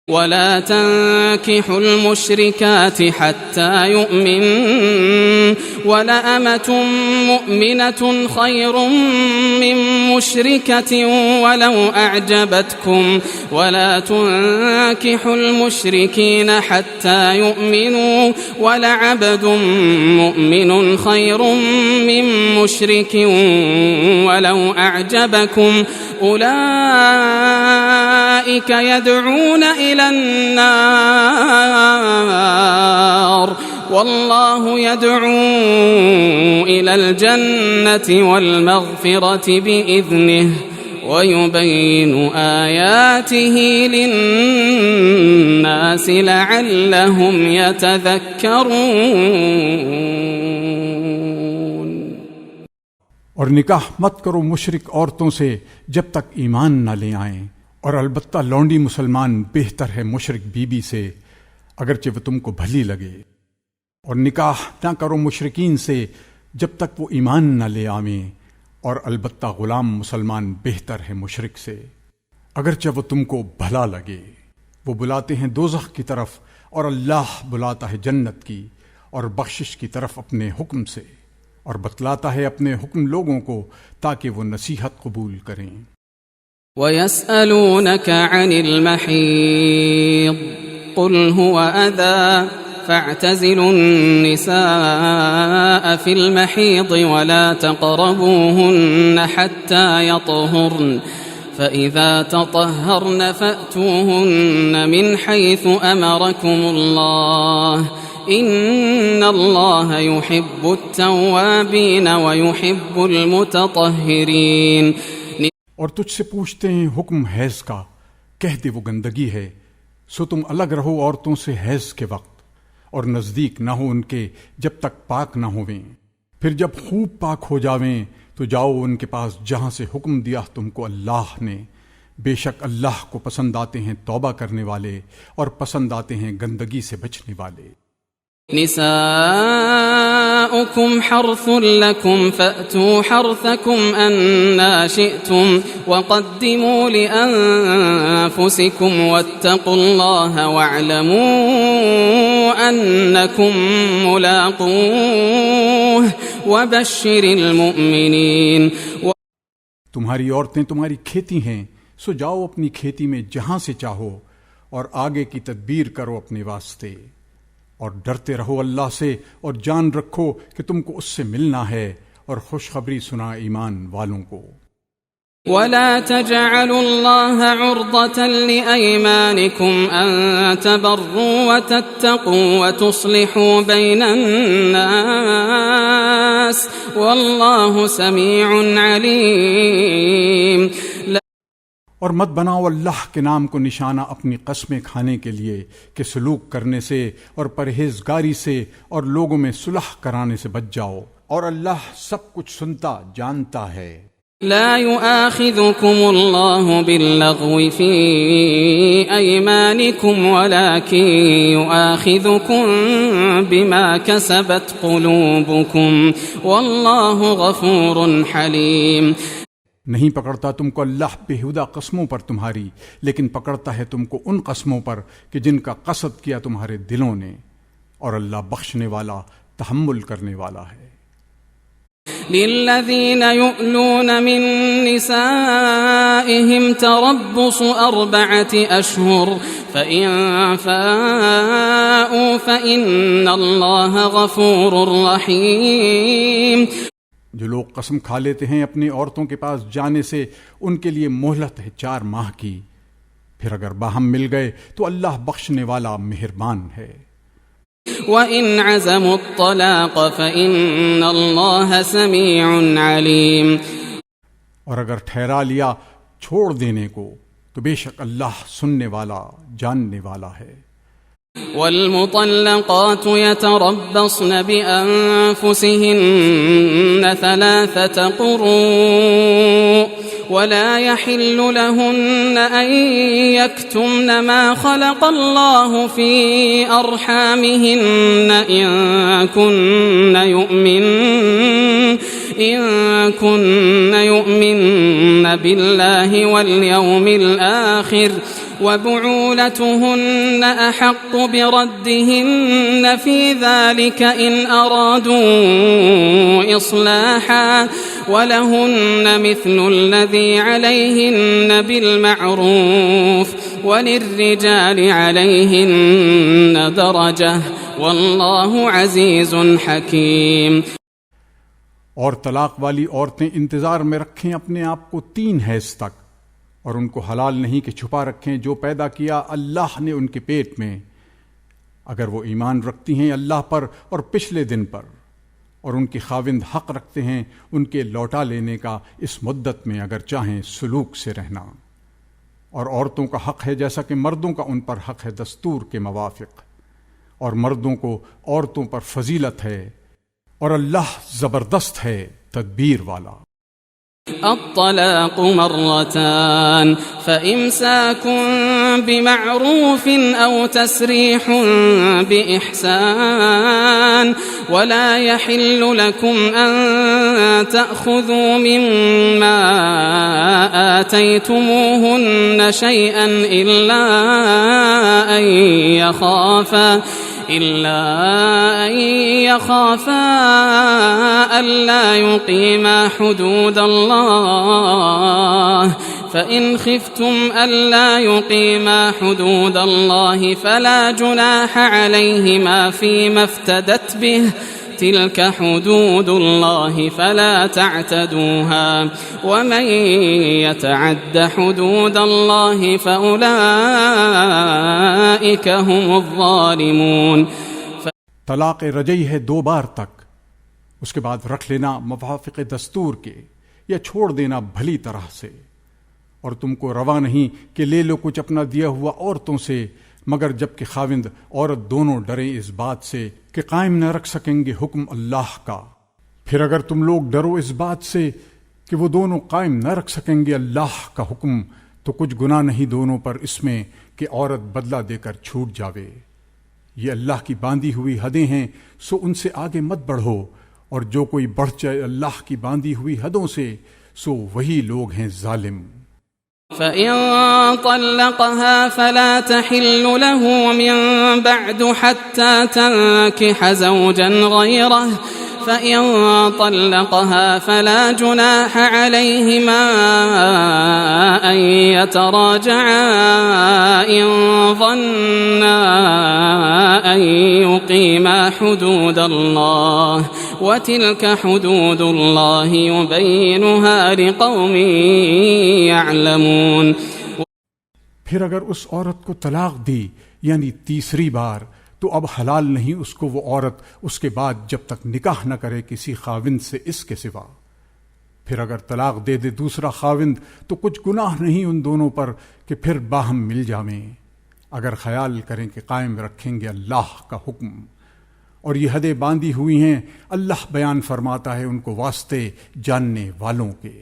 ولا تنكحوا المشركات حتى يؤمنوا ولأمة مؤمنة خير من مشركة ولو أعجبتكم ولا تنكحوا المشركين حتى يؤمنوا ولعبد مؤمن خير من مشرك ولو أعجبكم أولئك يدعون إلى النار والله يدعو إلى الجنة والمغفرة بإذنه ويبين آياته للناس لعلهم يتذكرون۔ اور نکاح مت کرو مشرک عورتوں سے جب تک ایمان نہ لے آئیں، اور البتہ لونڈی مسلمان بہتر ہے مشرک بیوی سے اگرچہ وہ تم کو بھلی لگے، اور نکاح نہ کرو مشرکین سے جب تک وہ ایمان نہ لے آویں، اور البتہ غلام مسلمان بہتر ہے مشرک سے اگرچہ وہ تم کو بھلا لگے۔ وہ بلاتے ہیں دوزخ کی طرف اور اللہ بلاتا ہے جنت کی اور بخشش کی طرف اپنے حکم سے، اور بتلاتا ہے اپنے حکم لوگوں کو تاکہ وہ نصیحت قبول کریں۔ وَيَسْأَلُونَكَ عَنِ الْمَحِيضِ قُلْ هُوَ أَذًى فَاعْتَزِلُوا النِّسَاءَ فِي الْمَحِيضِ وَلَا تَقْرَبُوهُنَّ حَتَّى يَطْهُرْنَ فَإِذَا تَطَهَّرْنَ فَأْتُوهُنَّ مِنْ حَيْثُ أَمَرَكُمُ اللَّهُ إِنَّ اللَّهَ يُحِبُّ التَّوَّابِينَ وَيُحِبُّ الْمُتَطَهِّرِينَ۔ اور تجھ سے پوچھتے ہیں حکم حیض کا، کہہ دے وہ گندگی ہے، سو تم الگ رہو عورتوں سے حیض کے وقت، اور نزدیک نہ ہو ان کے جب تک پاک نہ ہوویں، پھر جب خوب پاک ہو جاویں تو جاؤ ان کے پاس جہاں سے حکم دیا تم کو اللہ نے، بے شک اللہ کو پسند آتے ہیں توبہ کرنے والے اور پسند آتے ہیں گندگی سے بچنے والے۔ نساؤكم حرث لكم فأتوا حرثكم أنا شئتم وقدموا لأنفسكم واتقوا الله واعلموا أنكم ملاقوه وبشر المؤمنين۔ تمہاری عورتیں تمہاری کھیتی ہیں، سو جاؤ اپنی کھیتی میں جہاں سے چاہو اور آگے کی تدبیر کرو اپنے واسطے، اور ڈرتے رہو اللہ سے، اور جان رکھو کہ تم کو اس سے ملنا ہے، اور خوشخبری سنا ایمان والوں کو۔ ولا تجعلوا الله عرضة لأيمانكم أن تبروا وتتقوا وتصلحوا بين الناس والله سميع عليم۔ اور مت بناؤ اللہ کے نام کو نشانہ اپنی قسمیں کھانے کے لیے کہ سلوک کرنے سے اور پرہیزگاری سے اور لوگوں میں صلح کرانے سے بچ جاؤ، اور اللہ سب کچھ سنتا جانتا ہے۔ لا يؤاخذكم الله باللغو في أيمانكم ولكن يؤاخذكم بما كسبت قلوبكم والله غفور حليم۔ نہیں پکڑتا تم کو اللہ بےہودہ قسموں پر تمہاری، لیکن پکڑتا ہے تم کو ان قسموں پر کہ جن کا قصد کیا تمہارے دلوں نے، اور اللہ بخشنے والا تحمل کرنے والا ہے۔ للذين يؤلون من نسائهم تربص 4 أشهر فإن فاءوا فإن الله غفور رحيم۔ جو لوگ قسم کھا لیتے ہیں اپنی عورتوں کے پاس جانے سے، ان کے لیے مہلت ہے 4 ماہ کی، پھر اگر باہم مل گئے تو اللہ بخشنے والا مہربان ہے۔ وَإِنْ عَزَمُوا الطَّلَاقَ فَإِنَّ اللَّهَ سَمِيعٌ عَلِيمٌ۔ اور اگر ٹھہرا لیا چھوڑ دینے کو تو بے شک اللہ سننے والا جاننے والا ہے۔ والمطلقات يتربصن بأنفسهن 3 قروء ولا يحل لهن أن يكتمن ما خلق الله في أرحامهن إن كن يؤمن بالله واليوم الآخر وبعولتهن أحق بردهن في ذلك إن أرادوا إصلاحا ولهن مثل الذي عليهن بالمعروف وللرجال عليهن درجة والله عزيز حكيم. اور طلاق والی عورتیں انتظار میں رکھیں اپنے آپ کو 3 حیض تک، اور ان کو حلال نہیں کہ چھپا رکھیں جو پیدا کیا اللہ نے ان کے پیٹ میں، اگر وہ ایمان رکھتی ہیں اللہ پر اور پچھلے دن پر، اور ان کے خاوند حق رکھتے ہیں ان کے لوٹا لینے کا اس مدت میں اگر چاہیں سلوک سے رہنا. اور عورتوں کا حق ہے جیسا کہ مردوں کا ان پر حق ہے دستور کے موافق، اور مردوں کو عورتوں پر فضیلت ہے، اور اللہ زبردست ہے تدبیر والا. الطلاق مرتان فإمساك بمعروف أو تسريح بإحسان ولا يحل لكم أن تأخذوا مما آتيتموهن شيئا إلا أن يخافا ألا يقيما حدود الله فإن خفتم ألا يقيما حدود الله فلا جناح عليهما فيما افتدت به تلك حدود الله فلا تعتدوها ومن يتعد حدود الله فأولئك هم الظالمون. طلاق رجعی ہے 2 بار تک، اس کے بعد رکھ لینا موافق دستور کے یا چھوڑ دینا بھلی طرح سے، اور تم کو روا نہیں کہ لے لو کچھ اپنا دیا ہوا عورتوں سے مگر جب کہ خاوند عورت دونوں ڈریں اس بات سے کہ قائم نہ رکھ سکیں گے حکم اللہ کا. پھر اگر تم لوگ ڈرو اس بات سے کہ وہ دونوں قائم نہ رکھ سکیں گے اللہ کا حکم تو کچھ گناہ نہیں دونوں پر اس میں کہ عورت بدلہ دے کر چھوٹ جاوے. یہ اللہ کی باندھی ہوئی حدیں ہیں سو ان سے آگے مت بڑھو، اور جو کوئی بڑھ جائے اللہ کی باندھی ہوئی حدوں سے سو وہی لوگ ہیں ظالم. فإن طلقها فلا تحل له من بعد حتى تنكح زوجا غيره فإن طلقها فلا جناح عليهما أن يتراجعا إن ظنا أن يقيما حدود الله وتلك حدود الله يبينها لقوم يعلمون. پھر اگر اس عورت کو طلاق دی یعنی تیسری بار تو اب حلال نہیں اس کو وہ عورت اس کے بعد جب تک نکاح نہ کرے کسی خاوند سے اس کے سوا. پھر اگر طلاق دے دے دوسرا خاوند تو کچھ گناہ نہیں ان دونوں پر کہ پھر باہم مل جاویں اگر خیال کریں کہ قائم رکھیں گے اللہ کا حکم. اور یہ حدیں باندھی ہوئی ہیں اللہ بیان فرماتا ہے ان کو واسطے جاننے والوں کے.